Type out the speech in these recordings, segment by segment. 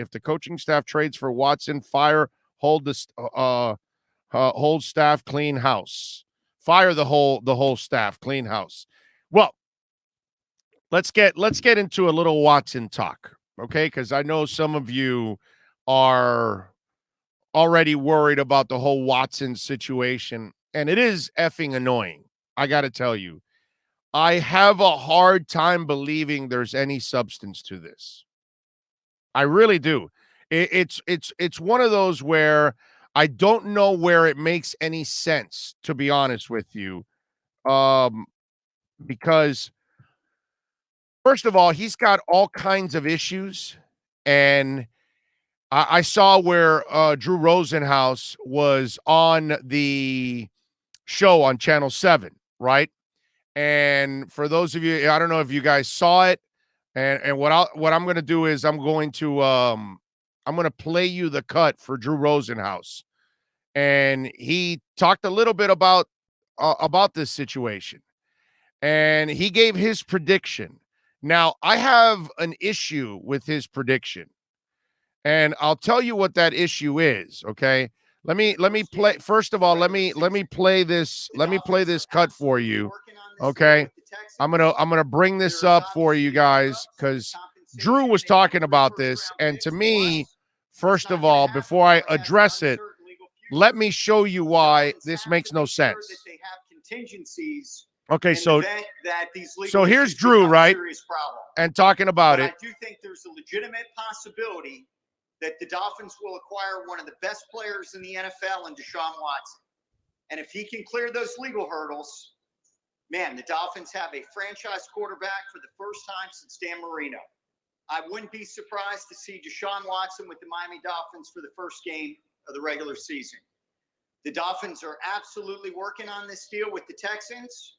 If the coaching staff trades for Watson, fire, hold the hold staff, clean house. Fire the whole staff, clean house. Well, let's get into a little Watson talk, okay? Because I know some of you are already worried about the whole Watson situation, and it is effing annoying. I got to tell you, I have a hard time believing there's any substance to this. I really do. It's one of those where I don't know where it makes any sense, to be honest with you, because first of all, he's got all kinds of issues, and I saw where Drew Rosenhaus was on the show on Channel 7, right? And for those of you, I don't know if you guys saw it, and what I'm going to do is I'm going to play you the cut for Drew Rosenhaus, and he talked a little bit about this situation, and he gave his prediction. Now, I have an issue with his prediction, and I'll tell you what that issue is, okay? Let me play. First of all, let me play this. Let me play this cut for you, okay? I'm gonna bring this up for you guys because Drew was talking about this, and to me, first of all, before I address it, let me show you why this makes no sense. Okay, so here's Drew, right? And talking about it. I do think there's a legitimate possibility that the Dolphins will acquire one of the best players in the NFL in Deshaun Watson. And if he can clear those legal hurdles, man, the Dolphins have a franchise quarterback for the first time since Dan Marino. I wouldn't be surprised to see Deshaun Watson with the Miami Dolphins for the first game of the regular season. The Dolphins are absolutely working on this deal with the Texans.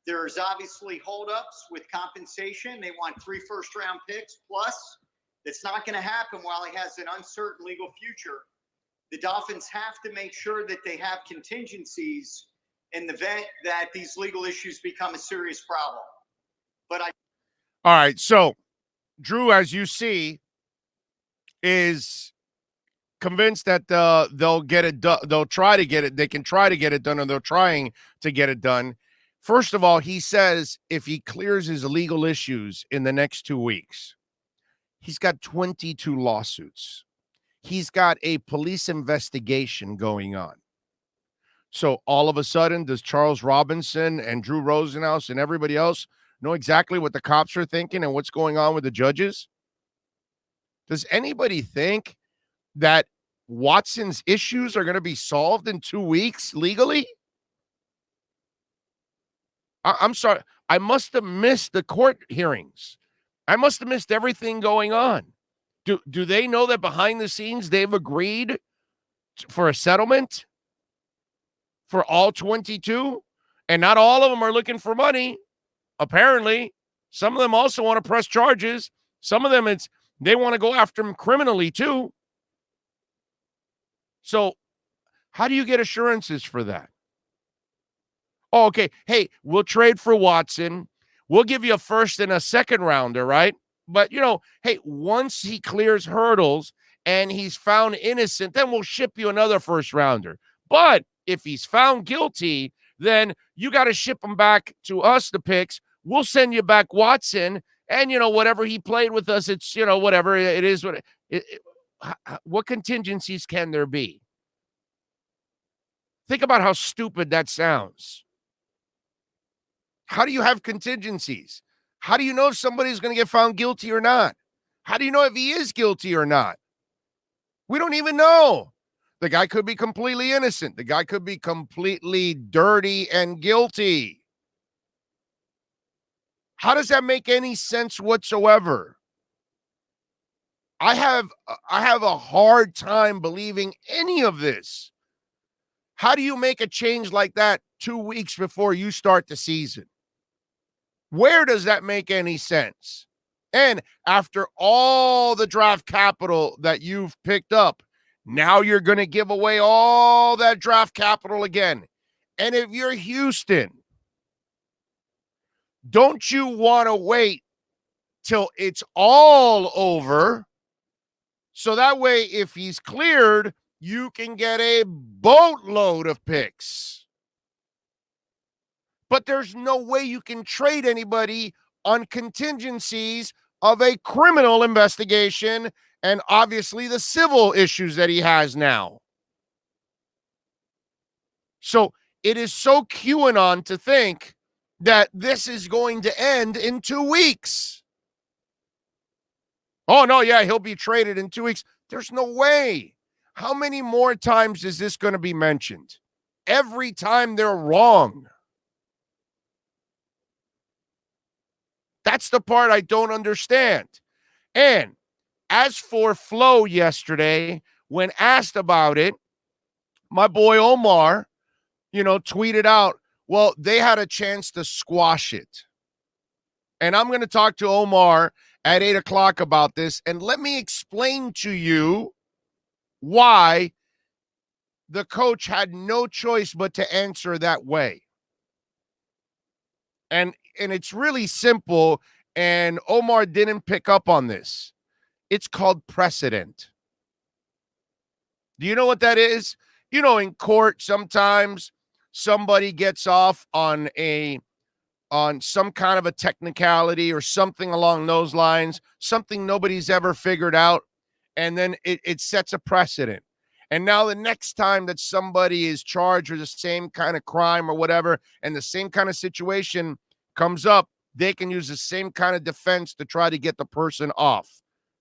There's obviously holdups with compensation. They want 3 first-round picks plus. It's not going to happen while he has an uncertain legal future. The Dolphins have to make sure that they have contingencies in the event that these legal issues become a serious problem. All right, so Drew, as you see, is convinced that they'll get it done. They'll try to get it. They can try to get it done, or they're trying to get it done. First of all, he says if he clears his legal issues in the next 2 weeks, he's got 22 lawsuits. He's got a police investigation going on. So all of a sudden, does Charles Robinson and Drew Rosenhaus and everybody else know exactly what the cops are thinking and what's going on with the judges? Does anybody think that Watson's issues are going to be solved in 2 weeks legally? I'm sorry. I must have missed the court hearings. I must have missed everything going on. Do they know that behind the scenes they've agreed for a settlement for all 22? And not all of them are looking for money. Apparently, some of them also want to press charges. Some of them, they want to go after him criminally too. So how do you get assurances for that? Oh, okay. Hey, we'll trade for Watson. We'll give you a first and a second rounder, right? But, hey, once he clears hurdles and he's found innocent, then we'll ship you another first rounder. But if he's found guilty, then you got to ship him back to us, the picks. We'll send you back Watson. And, whatever he played with us, it's, whatever it is. What contingencies can there be? Think about how stupid that sounds. How do you have contingencies? How do you know if somebody's going to get found guilty or not? How do you know if he is guilty or not? We don't even know. The guy could be completely innocent. The guy could be completely dirty and guilty. How does that make any sense whatsoever? I have a hard time believing any of this. How do you make a change like that 2 weeks before you start the season? Where does that make any sense? And after all the draft capital that you've picked up, now you're going to give away all that draft capital again. And if you're Houston, don't you want to wait till it's all over So that way, if he's cleared, you can get a boatload of picks. But there's no way you can trade anybody on contingencies of a criminal investigation and obviously the civil issues that he has now. So it is so QAnon to think that this is going to end in 2 weeks. Oh, no, yeah, he'll be traded in 2 weeks. There's no way. How many more times is this going to be mentioned? Every time they're wrong. That's the part I don't understand. And as for Flo yesterday, when asked about it, my boy Omar, tweeted out, well, they had a chance to squash it. And I'm going to talk to Omar at 8 o'clock about this. And let me explain to you why the coach had no choice but to answer that way. And it's really simple, and Omar didn't pick up on this. It's called precedent. Do you know what that is? In court, sometimes somebody gets off on some kind of a technicality or something along those lines, something nobody's ever figured out, and then it sets a precedent. And now the next time that somebody is charged with the same kind of crime or whatever, and the same kind of situation comes up, they can use the same kind of defense to try to get the person off.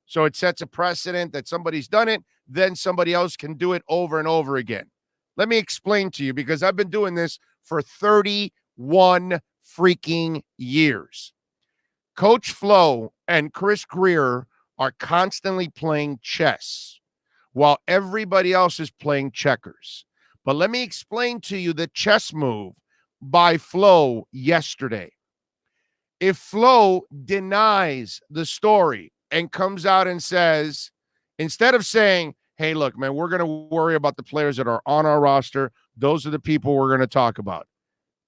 So it sets a precedent that somebody's done it, then somebody else can do it over and over again. Let me explain to you, because I've been doing this for 31 freaking years. Coach Flo and Chris Grier are constantly playing chess while everybody else is playing checkers. But let me explain to you the chess move by Flo yesterday. If Flo denies the story and comes out and says, instead of saying, hey, look, man, we're going to worry about the players that are on our roster, those are the people we're going to talk about.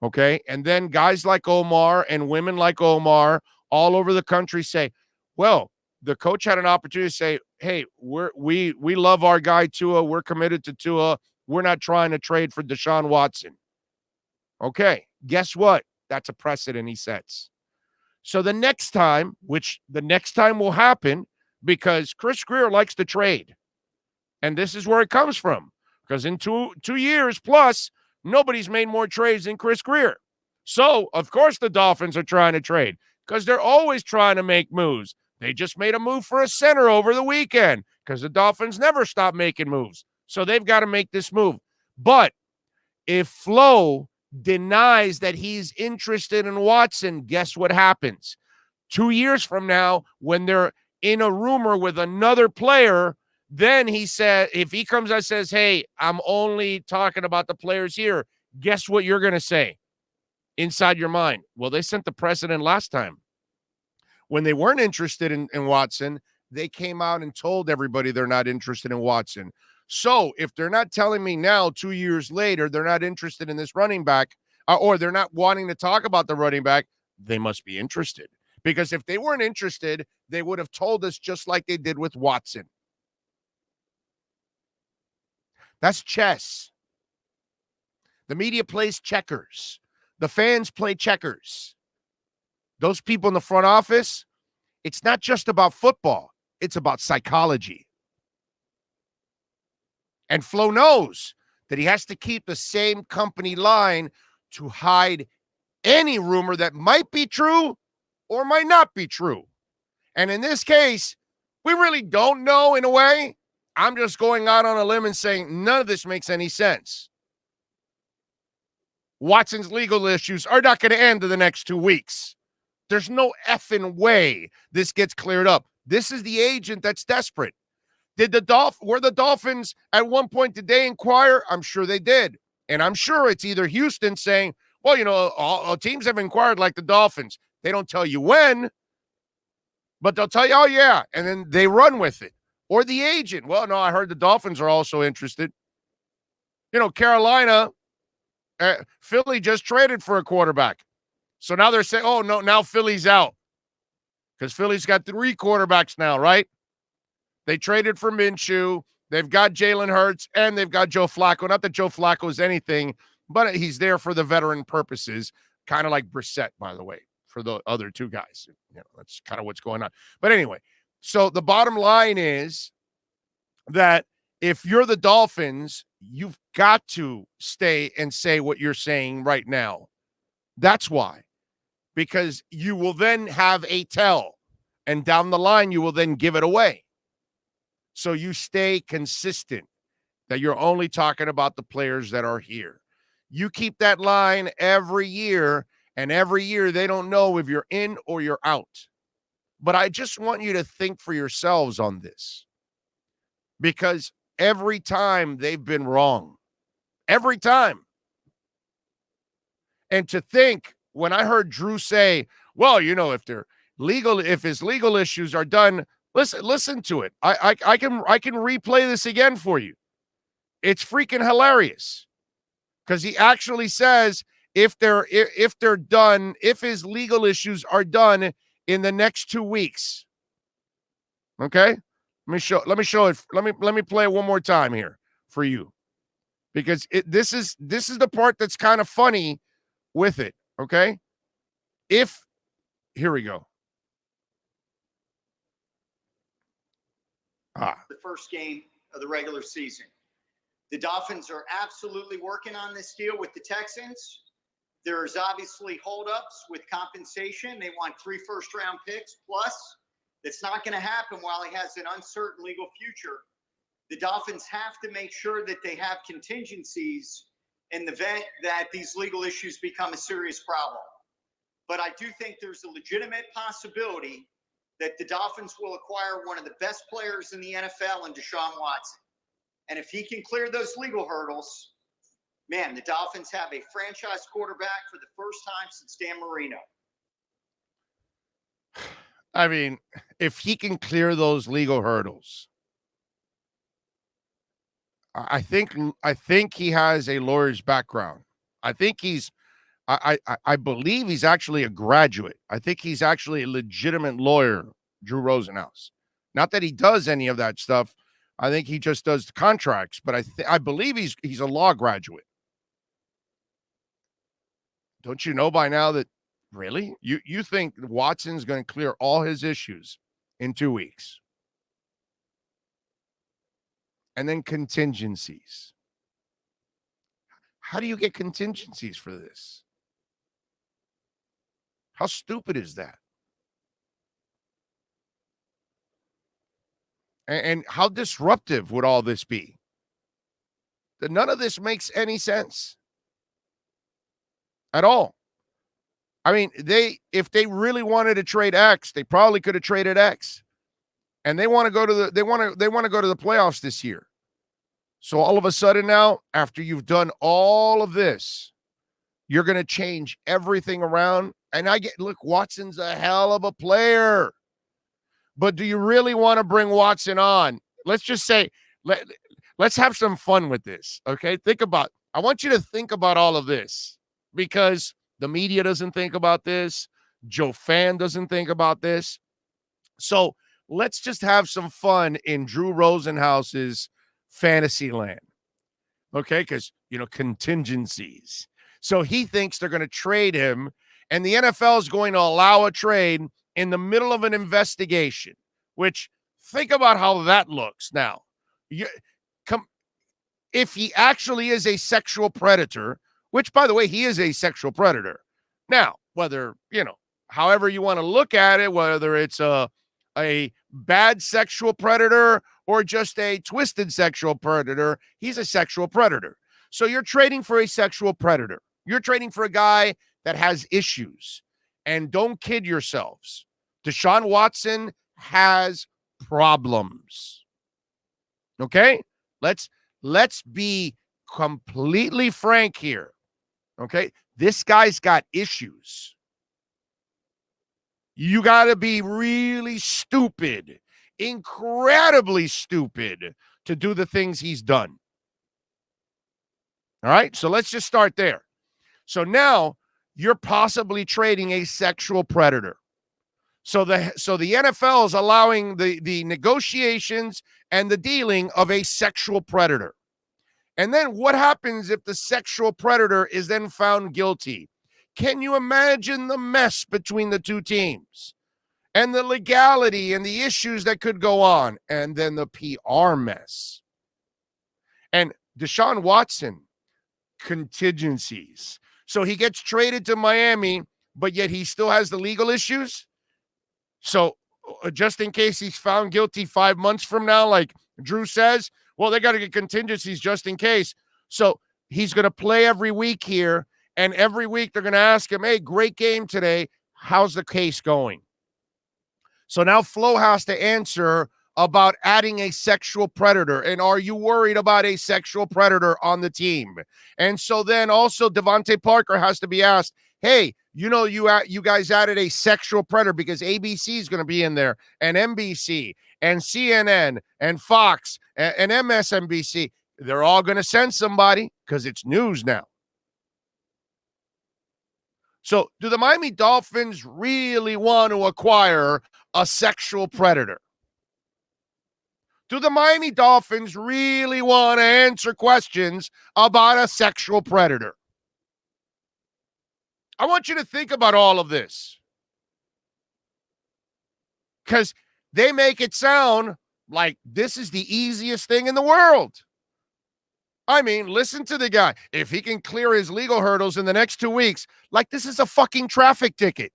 Okay? And then guys like Omar and women like Omar all over the country say, well, the coach had an opportunity to say, hey, we love our guy Tua. We're committed to Tua. We're not trying to trade for Deshaun Watson. Okay, guess what? That's a precedent he sets. So the next time will happen, because Chris Grier likes to trade. And this is where it comes from. Because in two years plus, nobody's made more trades than Chris Grier. So, of course, the Dolphins are trying to trade, because they're always trying to make moves. They just made a move for a center over the weekend, because the Dolphins never stop making moves. So they've got to make this move. But if Flo denies that he's interested in Watson, guess what happens? 2 years from now, when they're in a rumor with another player, then he said, if he comes out and says, hey, I'm only talking about the players here, guess what you're going to say inside your mind? Well, they sent the precedent last time. When they weren't interested in Watson, they came out and told everybody they're not interested in Watson. So if they're not telling me now, 2 years later, they're not interested in this running back, or they're not wanting to talk about the running back, they must be interested. Because if they weren't interested, they would have told us, just like they did with Watson. That's chess. The media plays checkers. The fans play checkers. Those people in the front office, it's not just about football. It's about psychology. And Flo knows that he has to keep the same company line to hide any rumor that might be true or might not be true. And in this case, we really don't know in a way. I'm just going out on a limb and saying none of this makes any sense. Watson's legal issues are not going to end in the next 2 weeks. There's no effing way this gets cleared up. This is the agent that's desperate. Were the Dolphins at one point, did they inquire? I'm sure they did. And I'm sure it's either Houston saying, well, all teams have inquired like the Dolphins. They don't tell you when, but they'll tell you, oh, yeah. And then they run with it. Or the agent. Well, no, I heard the Dolphins are also interested. Carolina, Philly just traded for a quarterback. So now they're saying, oh, no, now Philly's out. Because Philly's got 3 quarterbacks now, right? They traded for Minshew. They've got Jalen Hurts, and they've got Joe Flacco. Not that Joe Flacco is anything, but he's there for the veteran purposes, kind of like Brissett, by the way, for the other two guys. That's kind of what's going on. But anyway, so the bottom line is that if you're the Dolphins, you've got to stay and say what you're saying right now. That's why. Because you will then have a tell, and down the line, you will then give it away. So you stay consistent that you're only talking about the players that are here. You keep that line every year, and every year they don't know if you're in or you're out. But I just want you to think for yourselves on this, because every time they've been wrong. Every time. And to think, when I heard Drew say, well, if his legal issues are done, listen to it. I can replay this again for you. It's freaking hilarious. Because he actually says if they're done, if his legal issues are done in the next 2 weeks. Okay? Let me show it. Let me play it one more time here for you. Because this is the part that's kind of funny with it. Okay? Here we go. The first game of the regular season. The Dolphins are absolutely working on this deal with the Texans. There's obviously holdups with compensation. They want 3 first-round picks plus. It's not going to happen while he has an uncertain legal future. The Dolphins have to make sure that they have contingencies in the event that these legal issues become a serious problem. But I do think there's a legitimate possibility that the Dolphins will acquire one of the best players in the NFL in Deshaun Watson. And if he can clear those legal hurdles, man, the Dolphins have a franchise quarterback for the first time since Dan Marino. I mean, if he can clear those legal hurdles, I think he has a lawyer's background. I think I believe he's actually a graduate. I think he's actually a legitimate lawyer, Drew Rosenhaus. Not that he does any of that stuff. I think he just does the contracts, but I believe he's a law graduate. Don't you know by now that really you think Watson's going to clear all his issues in 2 weeks? And then contingencies. How do you get contingencies for this? How stupid is that? And how disruptive would all this be? None of this makes any sense at all. I mean, if they really wanted to trade X, they probably could have traded X. And they want to go to the playoffs this year. So all of a sudden now, after you've done all of this, you're going to change everything around. And look, Watson's a hell of a player. But do you really want to bring Watson on? Let's just say, let's have some fun with this, okay? I want you to think about all of this, because the media doesn't think about this. Joe Fan doesn't think about this. So let's just have some fun in Drew Rosenhaus's fantasy land, okay? Because, contingencies. So he thinks they're going to trade him, and the NFL is going to allow a trade in the middle of an investigation, which, think about how that looks now. If he actually is a sexual predator, which, by the way, he is a sexual predator. Now, whether, however you want to look at it, whether it's a bad sexual predator or just a twisted sexual predator, he's a sexual predator. So you're trading for a sexual predator. You're trading for a guy that has issues. And don't kid yourselves. Deshaun Watson has problems. Okay? Let's be completely frank here. Okay? This guy's got issues. You got to be really stupid, incredibly stupid, to do the things he's done. All right? So let's just start there. So now you're possibly trading a sexual predator. So the NFL is allowing the negotiations and the dealing of a sexual predator. And then what happens if the sexual predator is then found guilty? Can you imagine the mess between the two teams? And the legality and the issues that could go on, and then the PR mess. And Deshaun Watson, contingencies. So he gets traded to Miami, but yet he still has the legal issues. So just in case he's found guilty 5 months from now, like Drew says, well, they got to get contingencies just in case. So he's going to play every week here, and every week they're going to ask him, hey, great game today. How's the case going? So now Flo has to answer about adding a sexual predator. And are you worried about a sexual predator on the team? And so then also Devontae Parker has to be asked, hey, you know, you guys added a sexual predator because ABC is going to be in there, and NBC and CNN and Fox and MSNBC. They're all going to send somebody because it's news now. So do the Miami Dolphins really want to acquire a sexual predator? Do the Miami Dolphins really want to answer questions about a sexual predator? I want you to think about all of this, because they make it sound like this is the easiest thing in the world. I mean, listen to the guy. If he can clear his legal hurdles in the next 2 weeks, like this is a fucking traffic ticket.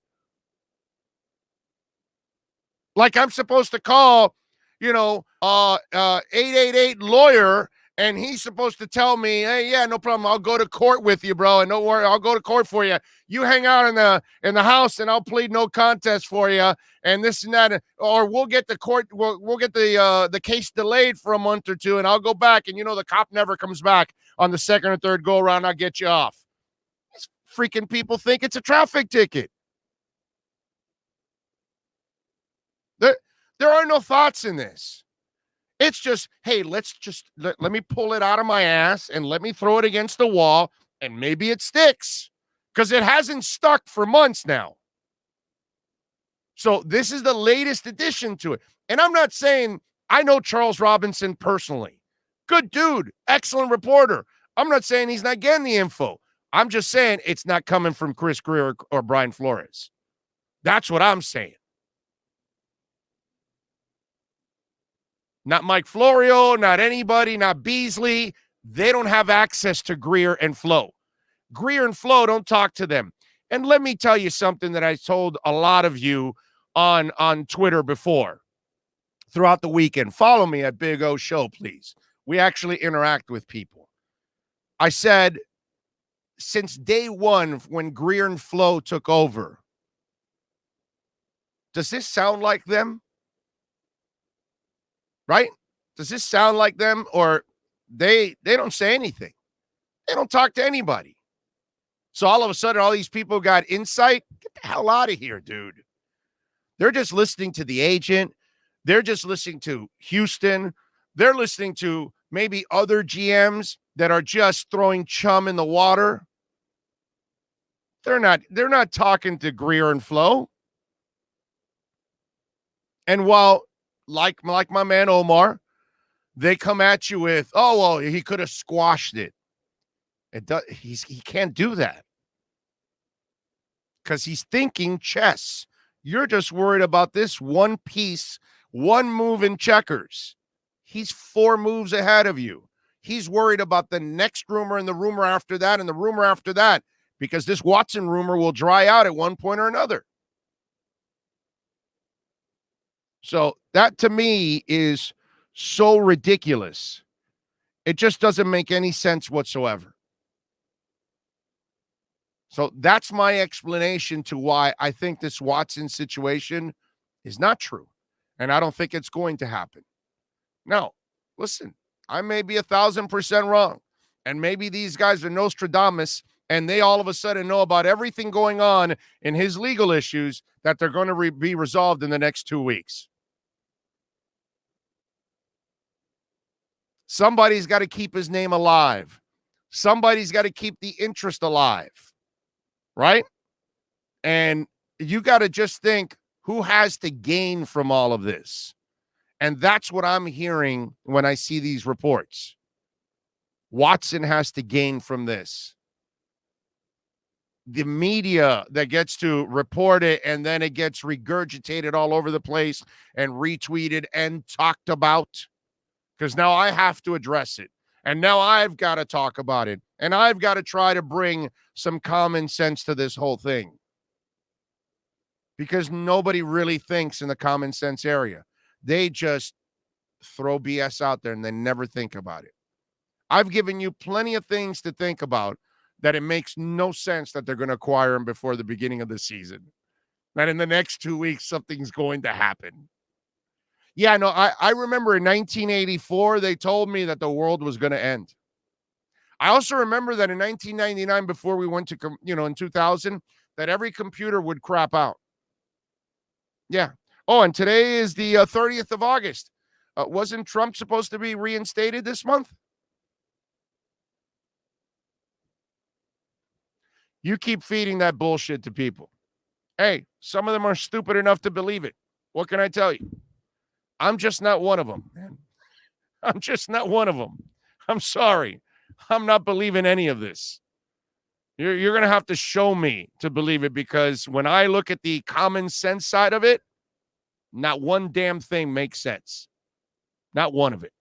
Like I'm supposed to call, 888 lawyer, and he's supposed to tell me, hey, yeah, no problem. I'll go to court with you, bro. And don't worry, I'll go to court for you. You hang out in the house and I'll plead no contest for you. And this and that, or we'll get the court, we'll get the case delayed for a month or two, and I'll go back, and the cop never comes back on the second or third go around. I'll get you off. These freaking people think it's a traffic ticket. There are no thoughts in this. It's just, hey, let me pull it out of my ass and let me throw it against the wall, and maybe it sticks, because it hasn't stuck for months now. So this is the latest addition to it. And I'm not saying I know Charles Robinson personally. Good dude, excellent reporter. I'm not saying he's not getting the info. I'm just saying it's not coming from Chris Greer or Brian Flores. That's what I'm saying. Not Mike Florio, not anybody, not Beasley. They don't have access to Greer and Flo. Greer and Flo don't talk to them. And let me tell you something that I told a lot of you on Twitter before throughout the weekend. Follow me at Big O Show, please. We actually interact with people. I said, since day one, when Greer and Flo took over, does this sound like them? Right? Does this sound like them? Or they don't say anything. They don't talk to anybody. So all of a sudden, all these people got insight. Get the hell out of here, dude. They're just listening to the agent. They're just listening to Houston. They're listening to maybe other GMs that are just throwing chum in the water. They're not talking to Greer and Flo. And while like my man Omar, they come at you with, oh, well, he could have squashed it. He can't do that, because he's thinking chess. You're just worried about this one piece, one move in checkers. He's 4 moves ahead of you. He's worried about the next rumor and the rumor after that and the rumor after that, because this Watson rumor will dry out at one point or another. So that to me is so ridiculous. It just doesn't make any sense whatsoever. So that's my explanation to why I think this Watson situation is not true. And I don't think it's going to happen. Now, listen, I may be 1,000% wrong. And maybe these guys are Nostradamus, and they all of a sudden know about everything going on in his legal issues that they're going to be resolved in the next 2 weeks. Somebody's got to keep his name alive. Somebody's got to keep the interest alive, right? And you got to just think, Who has to gain from all of this? And that's what I'm hearing when I see these reports. Watson has to gain from this. The media that gets to report it and then it gets regurgitated all over the place and retweeted and talked about, because now I have to address it. And now I've got to talk about it. And I've got to try to bring some common sense to this whole thing. Because nobody really thinks in the common sense area. They just throw BS out there and they never think about it. I've given you plenty of things to think about that it makes no sense that they're going to acquire him before the beginning of the season. That in the next 2 weeks, something's going to happen. Yeah, no, I remember in 1984, they told me that the world was going to end. I also remember that in 1999, before we went to, in 2000, that every computer would crap out. Yeah. Oh, and today is the 30th of August. Wasn't Trump supposed to be reinstated this month? You keep feeding that bullshit to people. Hey, some of them are stupid enough to believe it. What can I tell you? I'm just not one of them, man. I'm just not one of them. I'm sorry. I'm not believing any of this. You're going to have to show me to believe it, because when I look at the common sense side of it, not one damn thing makes sense. Not one of it.